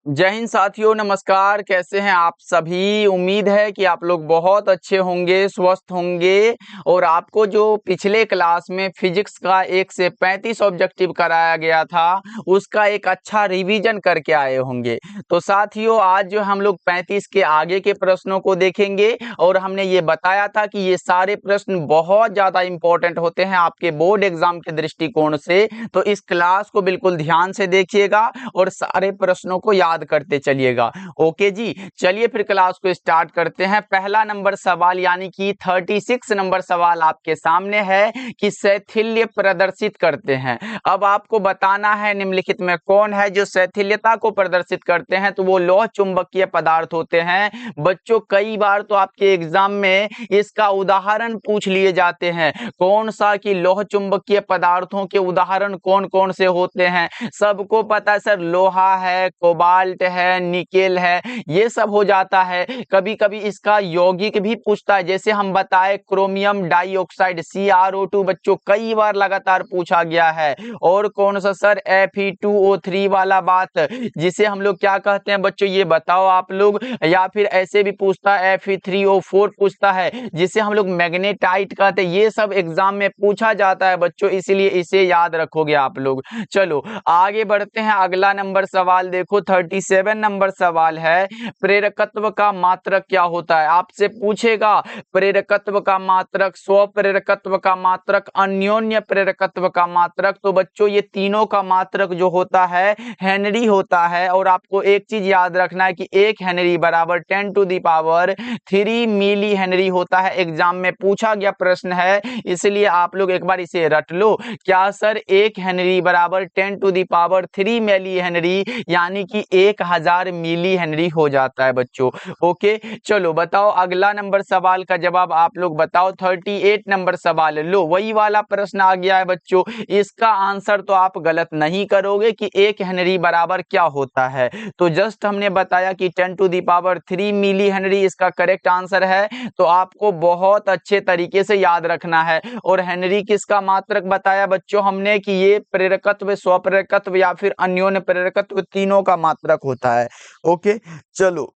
जय हिंद साथियों, नमस्कार। कैसे हैं आप सभी? उम्मीद है कि आप लोग बहुत अच्छे होंगे, स्वस्थ होंगे और आपको जो पिछले क्लास में फिजिक्स का 1 से 35 ऑब्जेक्टिव कराया गया था, उसका एक अच्छा रिवीजन करके आए होंगे। तो साथियों, आज जो हम लोग 35 के आगे के प्रश्नों को देखेंगे और हमने ये बताया था कि ये सारे प्रश्न बहुत ज़्यादा इंपॉर्टेंट होते हैं आपके बोर्ड एग्जाम के दृष्टिकोण से। तो इस क्लास को बिल्कुल ध्यान से देखिएगा और सारे प्रश्नों को याद करते चलिएगा। ओके जी, चलिए फिर क्लास को स्टार्ट करते हैं। पहला नंबर सवाल यानी कि 36 नंबर सवाल आपके सामने है कि शैथिल्य प्रदर्शित करते हैं। अब आपको बताना है निम्नलिखित में कौन है जो शैथिल्यता को प्रदर्शित करते हैं। तो वो लौह चुंबकीय पदार्थ होते हैं। बच्चों, कई बार तो आपके एग्जाम में इसका उदाहरण पूछ लिए जाते हैं। कौन सा कि लौह चुंबकीय पदार्थों के उदाहरण कौन कौन से होते हैं। सबको पता है सर, लोहा है, कोबाल्ट है, निकेल है, ये सब हो जाता है। कभी कभी इसका यौगिक भी पूछता है, जैसे हम बताए क्रोमियम डाइऑक्साइड CrO2 बच्चों कई बार लगातार पूछा गया है। और कौन सा सर, Fe2O3 वाला बात, जिसे हम लोग क्या कहते हैं बच्चों, ये बताओ आप लोग। या फिर ऐसे भी पूछता है, Fe3O4 पूछता है, जिसे हम लोग मैग्नेटाइट कहते हैं। ये सब एग्जाम में पूछा जाता है बच्चों, इसलिए इसे याद रखोगे आप लोग। चलो आगे बढ़ते हैं। अगला नंबर सवाल देखो, 37 नंबर सवाल है, प्रेरकत्व का मात्रक क्या होता है। आपसे पूछेगा प्रेरकत्व का मात्रक, स्व प्रेरकत्व का मात्रक, अन्योन्य प्रेरकत्व का मात्रक। तो बच्चों ये तीनों का मात्रक जो होता है हेनरी होता है। और आपको एक चीज याद रखना है कि 1 हेनरी बराबर 10⁻³ मिली हेनरी होता है। एग्जाम में पूछा गया प्रश्न है, इसलिए आप लोग एक बार इसे रट लो। क्या सर, 1 हेनरी बराबर 10⁻³ मिली हेनरी यानी कि 1000 मिली हेनरी हो जाता है बच्चों। ओके, चलो बताओ अगला नंबर सवाल का जवाब आप लोग बताओ। 38 नंबर सवाल, लो वही वाला प्रश्न आ गया है बच्चों। इसका आंसर तो आप गलत नहीं करोगे कि 1 हेनरी बराबर क्या होता है। तो जस्ट हमने बताया कि 10⁻³ मिली हेनरी इसका करेक्ट आंसर है। तो आपको बहुत अच्छे तरीके से याद रखना है। और हेनरी किसका मात्रक बताया बच्चों हमने कि ये प्रेरकत्व, स्वप्रेरकत्व या फिर अन्योन्य प्रेरकत्व तीनों का मात्रक होता है। ओके, चलो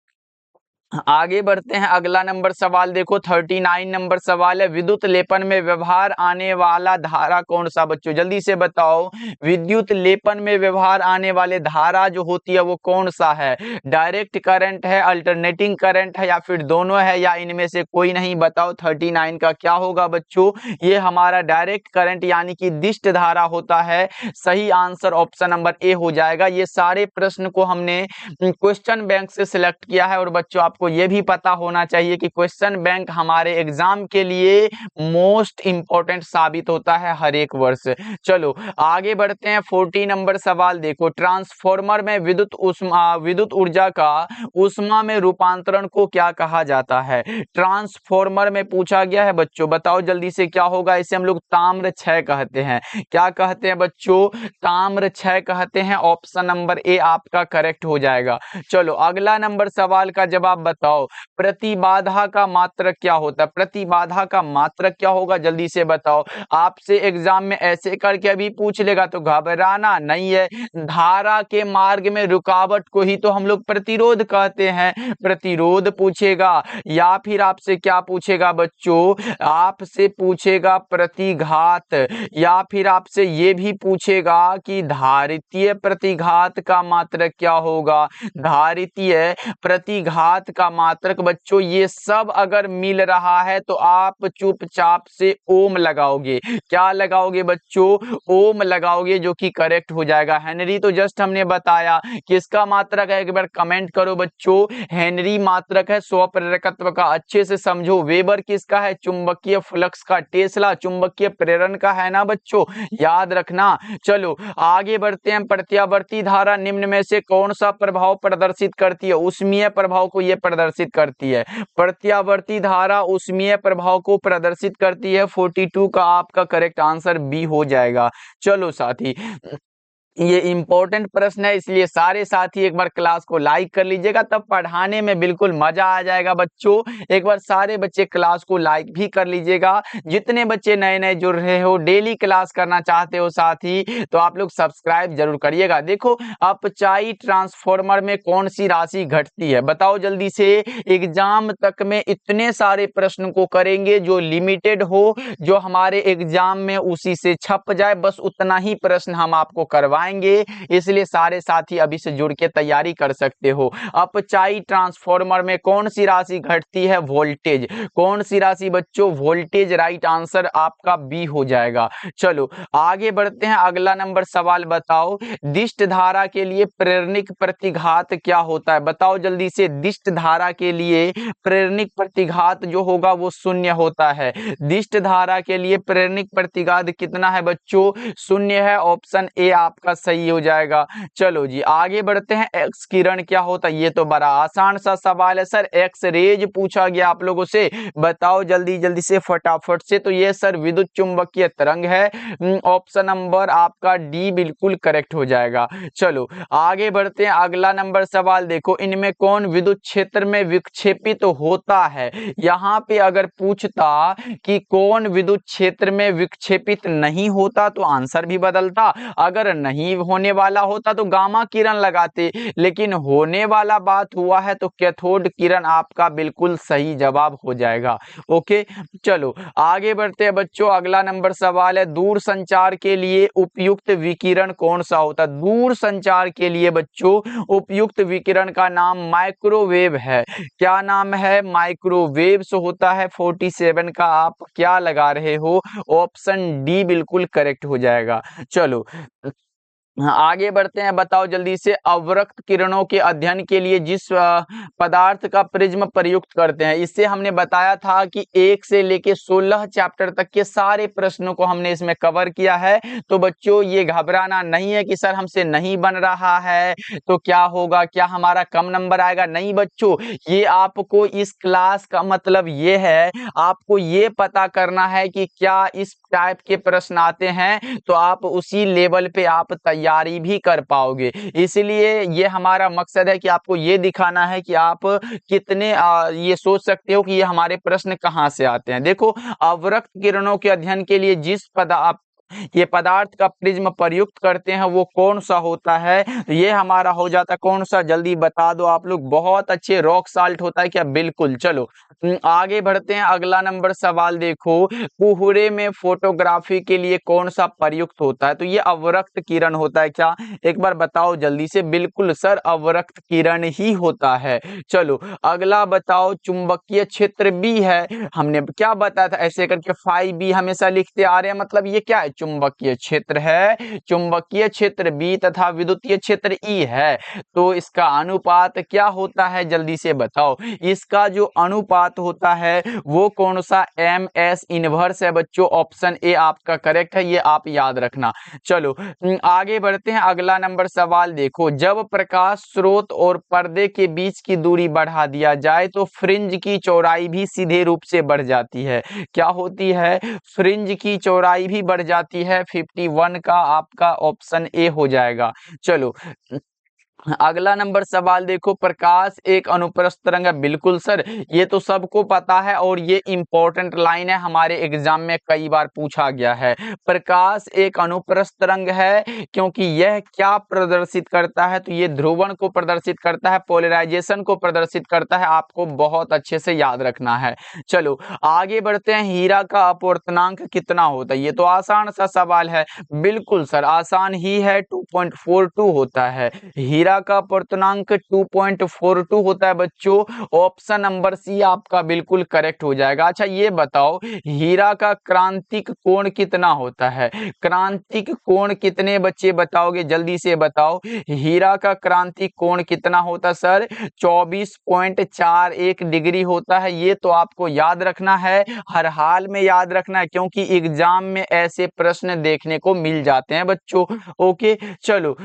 आगे बढ़ते हैं। अगला नंबर सवाल देखो, 39 नंबर सवाल है, विद्युत लेपन में व्यवहार आने वाला धारा कौन सा बच्चों, जल्दी से बताओ। विद्युत लेपन में व्यवहार आने वाले धारा जो होती है वो कौन सा है। डायरेक्ट करंट है, अल्टरनेटिंग करंट है, या फिर दोनों है, या इनमें से कोई नहीं। बताओ 39 का क्या होगा बच्चों। ये हमारा डायरेक्ट करंट यानी कि दिष्ट धारा होता है। सही आंसर ऑप्शन नंबर ए हो जाएगा। ये सारे प्रश्न को हमने क्वेश्चन बैंक से सिलेक्ट किया है। और बच्चों आपको ये भी पता होना चाहिए कि क्वेश्चन बैंक हमारे एग्जाम के लिए मोस्ट इंपॉर्टेंट साबित होता है हर एक वर्ष। चलो आगे बढ़ते हैं। 40 नंबर सवाल देखो, ट्रांसफॉर्मर में विद्युत ऊर्जा का ऊष्मा में रूपांतरण को क्या कहा जाता है। ट्रांसफॉर्मर में पूछा गया है बच्चों, बताओ जल्दी से क्या होगा। इसे हम लोग ताम्र क्षय कहते हैं। क्या कहते हैं बच्चों, ताम्र क्षय कहते हैं। ऑप्शन नंबर ए आपका करेक्ट हो जाएगा। चलो अगला नंबर सवाल का जवाब बताओ, प्रतिबाधा का मात्रक क्या होता है। प्रतिबाधा का मात्रक क्या होगा, जल्दी से बताओ। आपसे एग्जाम में ऐसे करके अभी पूछ लेगा तो घबराना नहीं है। धारा के मार्ग में रुकावट को ही तो हम लोग प्रतिरोध कहते हैं। प्रतिरोध पूछेगा, या फिर आपसे क्या पूछेगा बच्चों, आपसे पूछेगा प्रतिघात, या फिर आपसे ये भी पूछेगा कि धारितीय प्रतिघात का मात्रक क्या होगा। धारितीय प्रतिघात का मात्रक बच्चों, ये सब अगर मिल रहा है तो आप चुपचाप से ओम लगाओगे। क्या लगाओगे बच्चों, ओम लगाओगे, जो कि करेक्ट हो जाएगा। हेनरी तो जस्ट हमने बताया किसका मात्रक है, एक बार कमेंट करो बच्चों। हेनरी मात्रक है स्वप्रेरकत्व का, अच्छे से समझो। वेबर किसका है, चुंबकीय फ्लक्स का। टेस्ला चुंबकीय प्रेरण का है ना बच्चों, याद रखना। चलो आगे बढ़ते हैं। प्रत्यावर्ती धारा निम्न में से कौन सा प्रभाव प्रदर्शित करती है। ऊष्मीय प्रभाव को यह प्रदर्शित करती है। प्रत्यावर्ती धारा ऊष्मीय प्रभाव को प्रदर्शित करती है। 42 का आपका करेक्ट आंसर बी हो जाएगा। चलो साथी ये इंपॉर्टेंट प्रश्न है, इसलिए सारे साथी एक बार क्लास को लाइक कर लीजिएगा, तब पढ़ाने में बिल्कुल मजा आ जाएगा बच्चों। एक बार सारे बच्चे क्लास को लाइक भी कर लीजिएगा। जितने बच्चे नए नए जुड़ रहे हो, डेली क्लास करना चाहते हो साथी, तो आप लोग सब्सक्राइब जरूर करिएगा। देखो, अपचाई ट्रांसफॉर्मर में कौन सी राशि घटती है, बताओ जल्दी से। एग्जाम तक में इतने सारे प्रश्न को करेंगे जो लिमिटेड हो, जो हमारे एग्जाम में उसी से छप जाए, बस उतना ही प्रश्न हम आपको करवाएंगे। इसलिए सारे साथी अभी से जुड़ के तैयारी कर सकते हो। अपचाई ट्रांसफॉर्मर में कौन सी राशि घटती है, वोल्टेज। कौन सी राशि बच्चों, वोल्टेज। राइट आंसर आपका बी हो जाएगा। चलो आगे बढ़ते हैं, अगला नंबर सवाल बताओ, दिष्ट धारा के लिए प्रेरणिक प्रतिघात क्या होता है, बताओ जल्दी से। दिष्ट धारा के लिए प्रेरणिक प्रतिघात जो होगा वो शून्य होता है। दिष्ट धारा के लिए प्रेरणिक प्रतिघात कितना है बच्चों, शून्य है। ऑप्शन ए आपका सही हो जाएगा। चलो जी आगे बढ़ते हैं, एक्स किरण क्या होता है, ये तो बड़ा आसान सा सवाल है सर। एक्स रेज पूछा गया आप लोगों से, बताओ जल्दी जल्दी से फटाफट से। तो ये सर विद्युत चुंबकीय तरंग है। ऑप्शन नंबर आपका डी बिल्कुल करेक्ट हो जाएगा। चलो आगे बढ़ते हैं, अगला नंबर सवाल देखो, इनमें कौन विद्युत क्षेत्र में विक्षेपित तो होता है। यहाँ पे अगर पूछता कि कौन विद्युत क्षेत्र में विक्षेपित नहीं होता, तो आंसर भी बदलता। अगर नहीं होने वाला होता तो गामा किरण लगाते, लेकिन होने वाला बात हुआ है तो कैथोड किरण आपका बिल्कुल सही जवाब हो जाएगा। ओके, चलो आगे बढ़ते हैं बच्चों, अगला नंबर सवाल है, दूर संचार के लिए उपयुक्त विकिरण कौन सा होता है। दूर संचार के लिए बच्चों उपयुक्त विकिरण का नाम माइक्रोवेव है। क्या नाम है, माइक्रोवेव्स होता है। 47 का आप क्या लगा रहे हो, ऑप्शन डी बिल्कुल करेक्ट हो जाएगा। चलो आगे बढ़ते हैं, बताओ जल्दी से, अवरक्त किरणों के अध्ययन के लिए जिस पदार्थ का प्रिज्म प्रयुक्त करते हैं, इससे हमने बताया था कि 1 से लेके 16 चैप्टर तक के सारे प्रश्नों को हमने इसमें कवर किया है। तो बच्चों ये घबराना नहीं है कि सर हमसे नहीं बन रहा है तो क्या होगा, क्या हमारा कम नंबर आएगा, नहीं बच्चों। ये आपको इस क्लास का मतलब ये है, आपको ये पता करना है कि क्या इस टाइप के प्रश्न आते हैं, तो आप उसी लेवल पे आप तैयारी भी कर पाओगे। इसलिए ये हमारा मकसद है कि आपको ये दिखाना है कि आप कितने ये सोच सकते हो कि ये हमारे प्रश्न कहाँ से आते हैं। देखो, अवरक्त किरणों के अध्ययन के लिए जिस ये पदार्थ का प्रिज्म प्रयुक्त करते हैं वो कौन सा होता है, ये हमारा हो जाता है कौन सा, जल्दी बता दो आप लोग। बहुत अच्छे, रॉक साल्ट होता है क्या, बिल्कुल। चलो आगे बढ़ते हैं, अगला नंबर सवाल देखो, कोहरे में फोटोग्राफी के लिए कौन सा प्रयुक्त होता है, तो ये अवरक्त किरण होता है क्या, एक बार बताओ जल्दी से। बिल्कुल सर, अवरक्त किरण ही होता है। चलो अगला बताओ, चुंबकीय क्षेत्र बी है, हमने क्या बताया था, ऐसे करके फाई बी हमेशा लिखते आ रहे हैं, मतलब ये क्या है, चुंबकीय क्षेत्र है। चुंबकीय क्षेत्र बी तथा विद्युतीय क्षेत्र ई है, तो इसका अनुपात क्या होता है, जल्दी से बताओ। इसका जो अनुपात होता है वो कौन सा, एम एस इनवर्स है बच्चों। ऑप्शन ए आपका करेक्ट है, ये आप याद रखना। चलो आगे बढ़ते हैं, अगला नंबर सवाल देखो, जब प्रकाश स्रोत और पर्दे के बीच की दूरी बढ़ा दिया जाए तो फ्रिंज की चौड़ाई भी सीधे रूप से बढ़ जाती है। क्या होती है, फ्रिंज की चौड़ाई भी बढ़ जाती है। 51 का आपका ऑप्शन ए हो जाएगा। चलो अगला नंबर सवाल देखो, प्रकाश एक अनुप्रस्थ तरंग है, बिल्कुल सर, ये तो सबको पता है और ये इंपॉर्टेंट लाइन है, हमारे एग्जाम में कई बार पूछा गया है। प्रकाश एक अनुप्रस्थ तरंग है क्योंकि यह क्या प्रदर्शित करता है, तो ये ध्रुवण को प्रदर्शित करता है, पोलराइजेशन को प्रदर्शित करता है, आपको बहुत अच्छे से याद रखना है। चलो आगे बढ़ते हैं, हीरा का अपवर्तनांक कितना होता है, ये तो आसान सा सवाल है। बिल्कुल सर, आसान ही है, 2.42 होता है। हीरा का अपवर्तनांक 2.42 होता है बच्चों। ऑप्शन नंबर सी आपका बिल्कुल करेक्ट हो जाएगा। अच्छा ये बताओ, हीरा का क्रांतिक कोण कितना होता है, क्रांतिक कोण कितने बच्चे बताओगे, जल्दी से बताओ। हीरा का क्रांतिक कोण कितना होता सर, 24.41 डिग्री होता है। ये तो आपको याद रखना है, हर हाल में याद रखना है, क्योंकि एग्जाम में ऐसे प्रश्न देखने को मिल जाते हैं बच्चों। ओके, चलो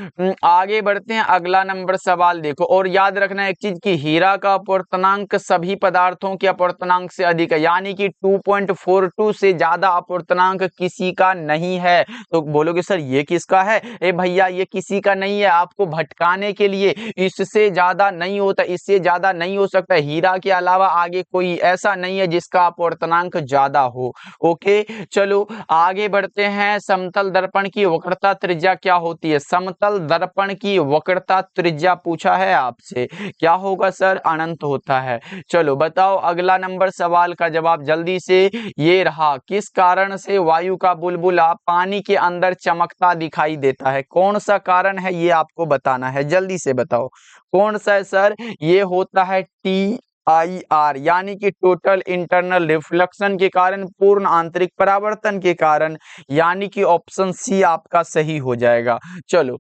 आगे बढ़ते हैं, अगला नंबर सवाल देखो, और याद रखना एक चीज कि हीरा का अपवर्तनांक सभी पदार्थों के अपवर्तनांक से अधिक है, यानी कि 2.42 से ज्यादा अपवर्तनांक किसी का नहीं है। तो बोलोगे सर ये किसका है? ए भैया ये किसी का नहीं है, आपको भटकाने के लिए, इससे ज्यादा नहीं होता, इससे ज्यादा नहीं हो सकता, हीरा के अलावा आगे कोई ऐसा नहीं है जिसका अपवर्तनांक ज्यादा हो। ओके चलो आगे बढ़ते हैं। समतल दर्पण की वक्रता त्रिज्या क्या होती है? समतल दर्पण की वक्रता त्रिज्या पूछा है आपसे, क्या होगा सर? अनंत होता है। चलो बताओ अगला नंबर सवाल का जवाब जल्दी से। ये रहा, किस कारण से वायु का बुलबुला पानी के अंदर चमकता दिखाई देता है? कौन सा कारण है ये आपको बताना है, जल्दी से बताओ कौन सा है सर? ये होता है TIR, यानी कि टोटल इंटरनल रिफ्लेक्शन के कारण, पूर्ण आंतरिक परावर्तन के कारण, यानी कि ऑप्शन सी आपका सही हो जाएगा। चलो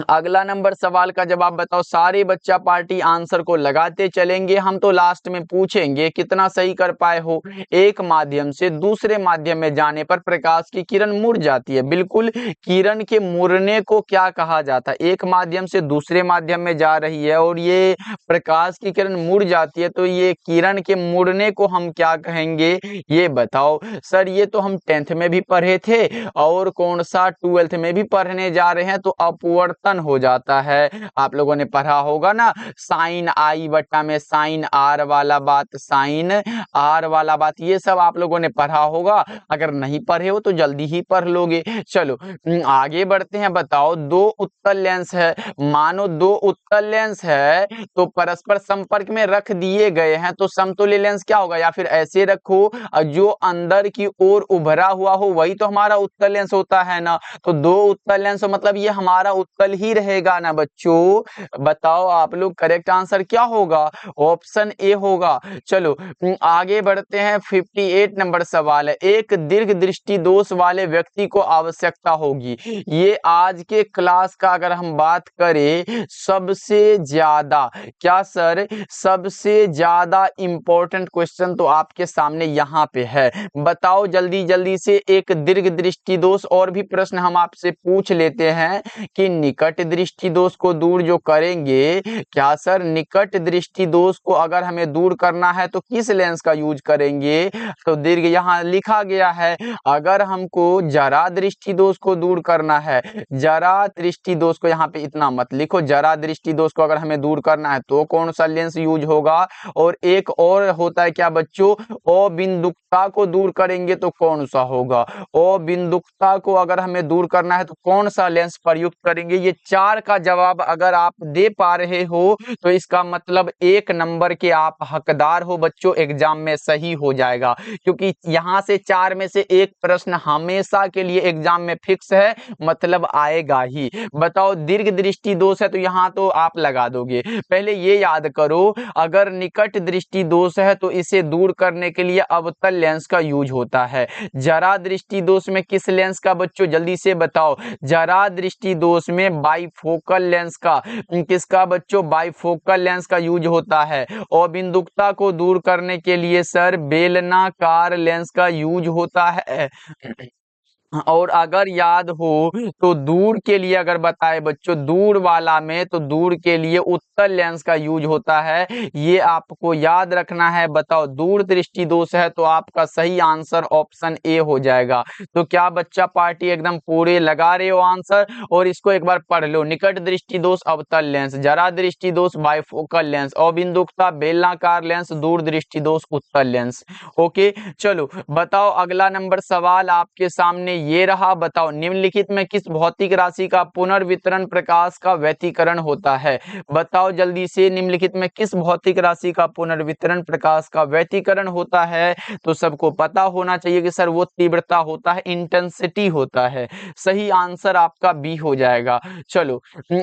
अगला नंबर सवाल का जवाब बताओ। सारे बच्चा पार्टी आंसर को लगाते चलेंगे, हम तो लास्ट में पूछेंगे कितना सही कर पाए हो। एक माध्यम से दूसरे माध्यम में जाने पर प्रकाश की किरण मुड़ जाती है। बिल्कुल, किरण के मुड़ने को क्या कहा जाता है? एक माध्यम से दूसरे माध्यम में जा रही है और ये प्रकाश की किरण मुड़ जाती है, तो ये किरण के मुड़ने को हम क्या कहेंगे ये बताओ। सर ये तो हम 10th में भी पढ़े थे और कौन सा 12th में भी पढ़ने जा रहे हैं, तो अपवर्तन हो जाता है। आप लोगों ने पढ़ा होगा ना, साइन आई बट्टा में साइन आर वाला बात, साइन आर वाला बात, ये सब आप लोगों ने पढ़ा होगा। अगर नहीं पढ़े हो तो जल्दी ही पढ़ लोगे। चलो आगे बढ़ते हैं। बताओ दो उत्तल लेंस है, मानो दो उत्तल लेंस है तो परस्पर संपर्क में रख दिए गए हैं, तो समतुल्य लेंस क्या होगा? या फिर ऐसे रखो, जो अंदर की ओर उभरा हुआ हो वही तो हमारा उत्तल लेंस होता है ना। तो दो उत्तल लेंस मतलब ये हमारा उत्तल ही रहेगा ना बच्चों। बताओ आप लोग करेक्ट आंसर क्या होगा? ऑप्शन ए होगा। चलो आगे बढ़ते हैं। 58 नंबर सवाल है, एक दीर्घ दृष्टि दोष वाले व्यक्ति को आवश्यकता होगी। ये आज के क्लास का अगर हम बात करें सबसे ज्यादा, क्या सर सबसे ज्यादा इंपॉर्टेंट क्वेश्चन तो आपके सामने यहाँ पे है। बताओ जल्दी जल्दी से। एक दीर्घ दृष्टि दोष, और भी प्रश्न हम आपसे पूछ लेते हैं कि निकट दृष्टि दोष को दूर जो करेंगे, क्या सर निकट दृष्टि दोष को अगर हमें दूर करना है तो किस लेंस का यूज करेंगे? तो दीर्घ यहाँ लिखा गया है। अगर हमको जरा दृष्टि दोष को दूर करना है, जरा दृष्टि दोष को यहाँ पे इतना मत लिखो, जरा दृष्टि दोष को अगर हमें दूर करना है तो कौन सा लेंस यूज होगा? और एक और होता है क्या बच्चों, अबिंदुकता को दूर करेंगे तो कौन सा होगा? अबिंदुकता को अगर हमें दूर करना है तो कौन सा लेंस प्रयुक्त करेंगे? ये चार का जवाब अगर आप दे पा रहे हो तो इसका मतलब 1 नंबर के आप हकदार हो बच्चों, एग्जाम में सही हो जाएगा। क्योंकि यहां से 4 में से एक प्रश्न हमेशा के लिए एग्जाम में फिक्स है, मतलब आएगा ही। बताओ दीर्घ दृष्टि दोष है तो यहाँ तो आप लगा दोगे। पहले ये याद करो, अगर निकट दृष्टि दोष है तो इसे दूर करने के लिए अवतल लेंस का यूज होता है। जरा दृष्टि दोष में किस लेंस का बच्चों जल्दी से बताओ? जरा दृष्टि दोष में बाइफोकल लेंस का, किसका बच्चों? बाइफोकल लेंस का यूज होता है। और बिंदुकता को दूर करने के लिए सर बेलनाकार लेंस का यूज होता है। और अगर याद हो तो दूर के लिए अगर बताए बच्चों, दूर वाला में तो दूर के लिए उत्तल लेंस का यूज होता है, ये आपको याद रखना है। बताओ दूर दृष्टि दोष है तो आपका सही आंसर ऑप्शन ए हो जाएगा। तो क्या बच्चा पार्टी एकदम पूरे लगा रहे हो आंसर? और इसको एक बार पढ़ लो। निकट दृष्टि दोष अवतल लेंस, जरा दृष्टि दोष बाइफोकल लेंस, अबिंदुकता बेलनाकार लेंस, दूर दृष्टि दोष उत्तल लेंस। ओके चलो बताओ अगला नंबर सवाल आपके सामने ये रहा। बताओ निम्नलिखित में किस भौतिक राशि का पुनर्वितरण प्रकाश का व्यतिकरण होता है? बताओ जल्दी से, निम्नलिखित में किस भौतिक राशि का पुनर्वितरण प्रकाश का व्यतिकरण होता है? तो सबको पता होना चाहिए कि सर वो तीव्रता होता है, इंटेंसिटी होता है। सही आंसर आपका बी हो जाएगा। चलो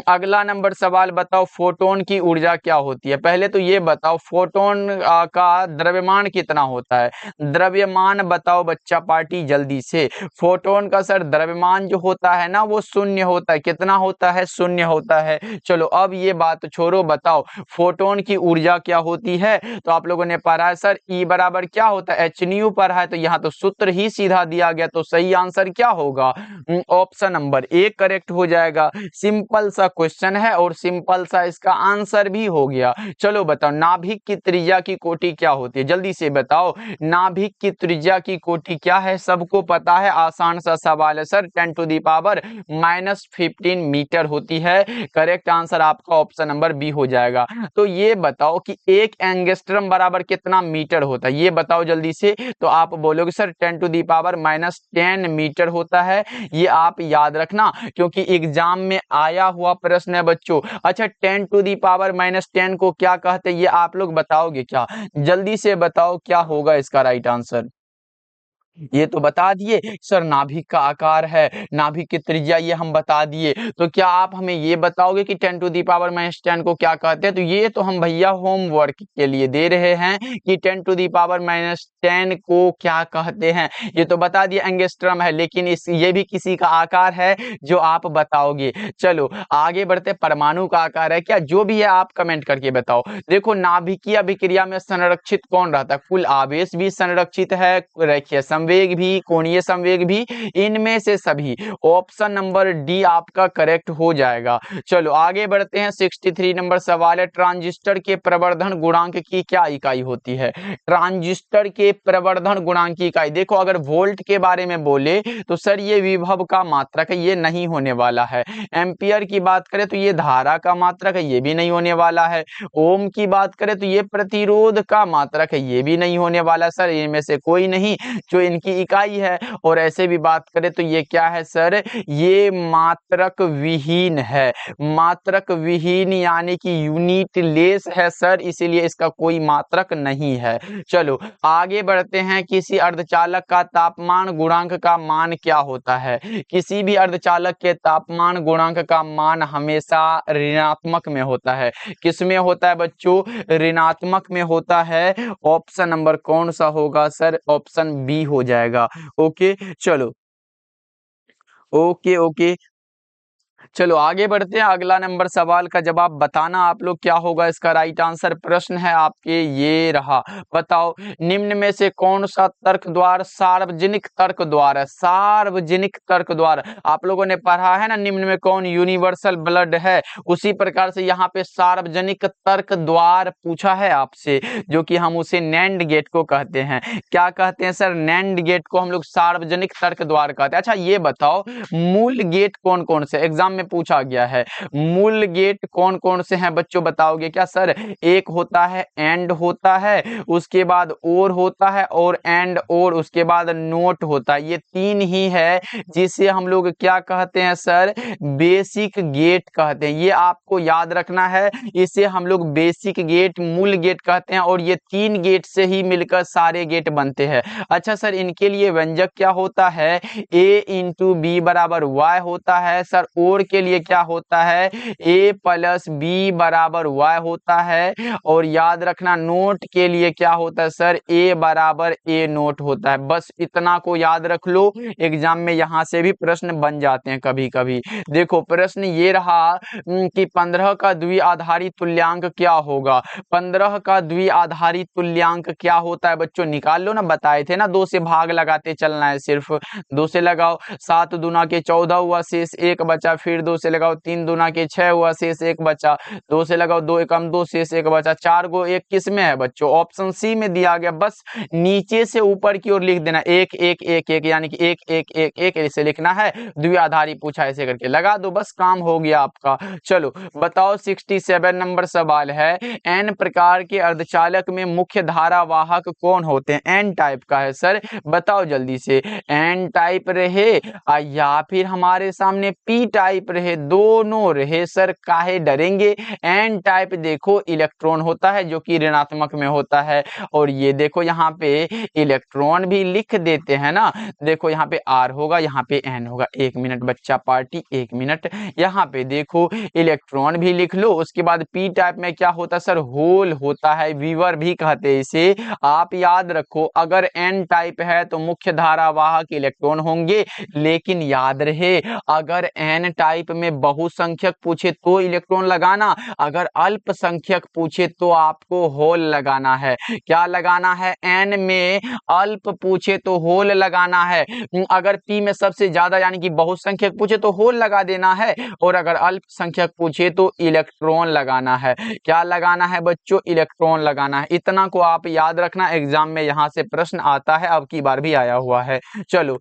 अगला नंबर सवाल बताओ फोटोन की ऊर्जा क्या होती है? पहले तो ये बताओ फोटोन का द्रव्यमान कितना होता है? द्रव्यमान बताओ बच्चा पार्टी जल्दी से। फोटोन फोटोन का सर द्रव्यमान जो होता है ना वो शून्य होता है। कितना होता है? शून्य होता है। चलो अब ये बात छोड़ो, बताओ फोटोन की ऊर्जा क्या होती है? तो आप लोगों ने पढ़ा है सर E बराबर क्या होता है? एच न्यू पढ़ा है, तो यहाँ तो सूत्र ही सीधा दिया गया, तो सही आंसर क्या होगा? ऑप्शन नंबर ए करेक्ट हो जाएगा। सिंपल सा क्वेश्चन है और सिंपल सा इसका आंसर भी हो गया। चलो बताओ नाभिक की त्रिज्या की कोटि क्या होती है? जल्दी से बताओ नाभिक की त्रिज्या की कोटि क्या है? सबको पता है, आसान सा सवाल है सर, 10⁻⁻15 मीटर होती है। करेक्ट आंसर आपका ऑप्शन नंबर बी हो जाएगा। तो ये बताओ कि एक एंगस्ट्रम बराबर कितना मीटर होता है? ये बताओ जल्दी से। तो आप बोलोगे सर 10⁻10 मीटर होता है। ये आप याद रखना क्योंकि एग्जाम में आया हुआ प्रश्न है बच्चों। अच्छा 10⁻10 को क्या कहते हैं ये आप लोग बताओगे क्या? जल्दी से बताओ क्या होगा इसका राइट आंसर? ये तो बता दिए सर, नाभिक का आकार है, नाभिक की त्रिज्या ये हम बता दिए। तो क्या आप हमें ये बताओगे कि 10⁻10 को क्या कहते हैं? तो ये तो हम भैया होमवर्क के लिए दे रहे हैं कि 10⁻10 को क्या कहते हैं। ये तो बता दिए एंगस्ट्रम है, लेकिन ये भी किसी का आकार है जो आप बताओगे। चलो आगे बढ़ते, परमाणु का आकार है क्या? जो भी है आप कमेंट करके बताओ। देखो नाभिकीय अभिक्रिया में संरक्षित कौन रहता है? कुल आवेश भी संरक्षित है, रेखीय संवेग भी, कोणीय संवेग भी, इनमें से सभी। ऑप्शन नंबर डी आपका करेक्ट हो जाएगा। चलो आगे बढ़ते हैं, 63 नंबर सवाल है, ट्रांजिस्टर के प्रवर्धन गुणांक की क्या इकाई होती है? ट्रांजिस्टर के प्रवर्धन गुणांक की इकाई, देखो अगर वोल्ट के बारे में बोले तो सर ये विभव का मात्रक है, ये नहीं होने वाला है। एम्पियर की बात करें तो ये धारा का मात्रक है, ये भी नहीं होने वाला है। ओम की बात करें तो ये प्रतिरोध का मात्रक है, ये भी नहीं होने वाला सर, इनमें से कोई नहीं जो इनकी इकाई है। और ऐसे भी बात करें तो ये क्या है सर? ये मात्रक विहीन है, मात्रक विहीन यानी कि यूनिट लेस है सर, इसीलिए इसका कोई मात्रक नहीं है। चलो आगे बढ़ते हैं, किसी अर्धचालक का तापमान गुणांक का मान क्या होता है? किसी भी अर्धचालक के तापमान गुणांक का मान हमेशा ऋणात्मक में होता है। किस में होता है बच्चों? ऋणात्मक में होता है। ऑप्शन नंबर कौन सा होगा सर? ऑप्शन बी हो जाएगा। ओके चलो, ओके ओके चलो आगे बढ़ते हैं, अगला नंबर सवाल का जवाब बताना आप लोग क्या होगा इसका राइट आंसर। प्रश्न है आपके ये रहा, बताओ निम्न में से कौन सा तर्क द्वार सार्वजनिक तर्क द्वार है? सार्वजनिक तर्क द्वार आप लोगों ने पढ़ा है ना, निम्न में कौन यूनिवर्सल ब्लड है, उसी प्रकार से यहाँ पे सार्वजनिक तर्क द्वार पूछा है आपसे, जो कि हम उसे नैंड गेट को कहते हैं। क्या कहते हैं सर? नैंड गेट को हम लोग सार्वजनिक तर्क द्वार कहते हैं। अच्छा ये बताओ मूल गेट कौन कौन से एग्जाम में पूछा गया है? मूल गेट कौन कौन से हैं बच्चों, बताओगे क्या सर? एक होता है एंड होता है, उसके बाद और होता है, और एंड और उसके बाद नोट होता है। ये तीन ही है जिसे हम लोग क्या कहते हैं सर? बेसिक गेट कहते हैं। ये आपको याद रखना है, इसे हम लोग बेसिक गेट, मूल गेट कहते हैं, और ये तीन गेट से ही मिलकर सारे गेट बनते हैं। अच्छा सर इनके लिए व्यंजक क्या होता है? a इंटू बी बराबर y होता है सर। और के लिए क्या होता है? a प्लस बी बराबर y होता है। और याद रखना नोट के लिए क्या होता है सर? a बराबर a नोट होता है। बस इतना को याद रख लो, एग्जाम में यहाँ से भी प्रश्न बन जाते हैं कभी कभी। देखो प्रश्न ये रहा कि 15 का द्विआधारी तुल्यांक क्या होगा? 15 का द्विआधारी तुल्यांक क्या होता है बच्चों? निकाल लो ना, बताए थे ना, 2 से भाग लगाते चलना है, सिर्फ 2 से लगाओ, 7 दूना के 14 हुआ, शेष 1 बचा, फिर 2 से लगाओ, 3 दूना के 6 हुआ, शेष 1 बचा, 2 से लगाओ, 2 एकम 2, शेष 1 बचा। 4 को 1 किस में है बच्चों? ऑप्शन सी में दिया गया। बस नीचे से ऊपर की ओर लिख देना 1 1 1 1, यानी कि 1 1 1 1 ऐसे लिखना है। द्विआधारी पूछा, ऐसे करके लगा दो, बस काम हो गया आपका। चलो बताओ 67 नंबर सवाल है, एन प्रकार के अर्धचालक में मुख्य धारा वाहक कौन होते हैं? एन टाइप का है सर, बताओ जल्दी से। एन टाइप रहे या फिर हमारे सामने पी टाइप टाइप रहे, दोनों रहे सर, काहे डरेंगे। एन टाइप देखो इलेक्ट्रॉन होता है जो कि ऋणात्मक में होता है, और ये देखो यहाँ पे इलेक्ट्रॉन भी लिख देते हैं ना, देखो यहाँ पे R होगा, यहाँ पे N होगा। 1 मिनट बच्चा पार्टी, 1 मिनट। यहाँ पे देखो इलेक्ट्रॉन भी लिख लो। उसके बाद P टाइप में क्या होता है सर, होल होता है, वीवर भी कहते हैं इसे। आप याद रखो, अगर N टाइप है तो मुख्य धारा वाहक इलेक्ट्रॉन होंगे, लेकिन याद रहे अगर N टाइप में बहुसंख्यक पूछे तो इलेक्ट्रॉन लगाना, अगर अल्पसंख्यक पूछे तो आपको होल लगाना है। क्या लगाना है, N में अल्प पूछे तो होल लगाना है, अगर P में सबसे ज्यादा यानी कि बहुसंख्यक पूछे तो होल लगा देना है, और अगर अल्पसंख्यक पूछे तो इलेक्ट्रॉन लगाना है। क्या लगाना है बच्चों, इलेक्ट्रॉन लगाना है। इतना को आप याद रखना, एग्जाम में यहां से प्रश्न आता है, अब की बार भी आया हुआ है। चलो,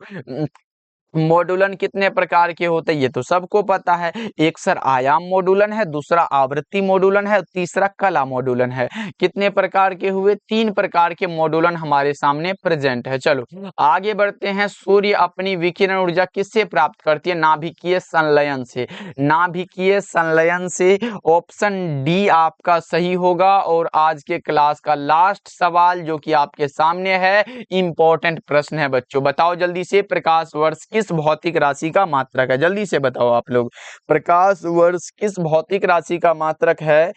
मॉड्यूलन कितने प्रकार के होते हैं ये तो सबको पता है। एक सर आयाम मॉड्यूलन है, दूसरा आवृत्ति मॉड्यूलन है, तीसरा कला मॉड्यूलन है। कितने प्रकार के हुए, 3 प्रकार के मॉड्यूलन हमारे सामने प्रेजेंट है। चलो आगे बढ़ते हैं। सूर्य अपनी विकिरण ऊर्जा किससे प्राप्त करती है, नाभिकीय संलयन से। नाभिकीय संलयन से, ऑप्शन डी आपका सही होगा। और आज के क्लास का लास्ट सवाल जो कि आपके सामने है, इंपॉर्टेंट प्रश्न है बच्चों, बताओ जल्दी से, प्रकाश वर्ष किस भौतिक राशि का मात्रक है, जल्दी से बताओ आप लोग, प्रकाश वर्ष किस भौतिक राशि का मात्रक है,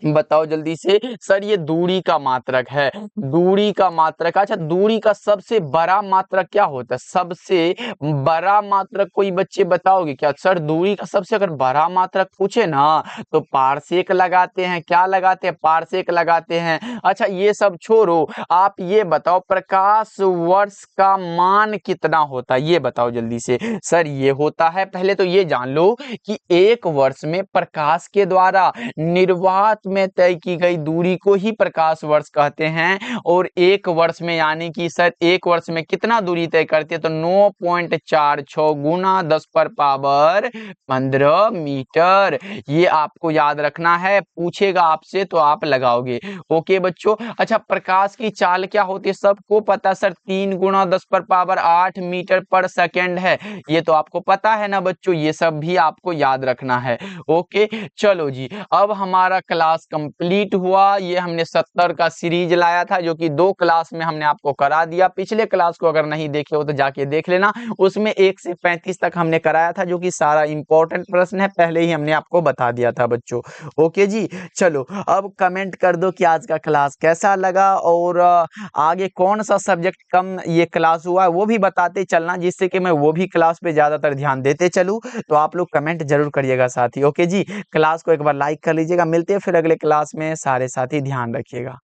बताओ जल्दी से। सर ये दूरी का मात्रक है, दूरी का मात्रक। अच्छा, दूरी का सबसे बड़ा मात्रक क्या होता है, सबसे बड़ा मात्रक कोई बच्चे बताओगे क्या। सर दूरी का सबसे अगर बड़ा मात्रक पूछे ना तो पारसेक लगाते हैं। क्या लगाते हैं, पारसेक लगाते हैं। अच्छा ये सब छोड़ो, आप ये बताओ प्रकाश वर्ष का मान कितना होता है, ये बताओ जल्दी से। सर ये होता है, पहले तो ये जान लो कि एक वर्ष में प्रकाश के द्वारा निर्वात में तय की गई दूरी को ही प्रकाश वर्ष कहते हैं। और एक वर्ष में यानी कि सर एक वर्ष में कितना दूरी तय करते हैं, तो 9.46 गुना 10⁻15 मीटर। ये आपको याद रखना है, पूछेगा आपसे तो आप लगाओगे। ओके बच्चों। अच्छा प्रकाश की चाल क्या होती है, सबको पता सर 3 गुना 10⁸ मीटर पर सेकेंड है। ये तो आपको पता है ना बच्चों, ये सब भी आपको याद रखना है। ओके चलो जी, अब हमारा क्लास कंप्लीट हुआ। ये हमने 70 का सीरीज लाया था जो कि 2 क्लास में हमने आपको करा दिया। पिछले क्लास को अगर नहीं देखे हो तो जाके देख लेना, उसमें 1 से 35 तक हमने कराया था, जो कि सारा इंपॉर्टेंट प्रश्न है, पहले ही हमने आपको बता दिया था बच्चों। ओके जी, चलो अब कमेंट कर दो कि आज का क्लास कैसा लगा, और आगे कौन सा सब्जेक्ट कम ये क्लास हुआ है वो भी बताते चलना, जिससे कि मैं वो भी क्लास पे ज्यादातर ध्यान देते चलूं। तो आप लोग कमेंट जरूर करिएगा साथी। ओके जी, क्लास को एक बार लाइक कर लीजिएगा। मिलते हैं फिर अगले क्लास में, सारे साथी ध्यान रखिएगा।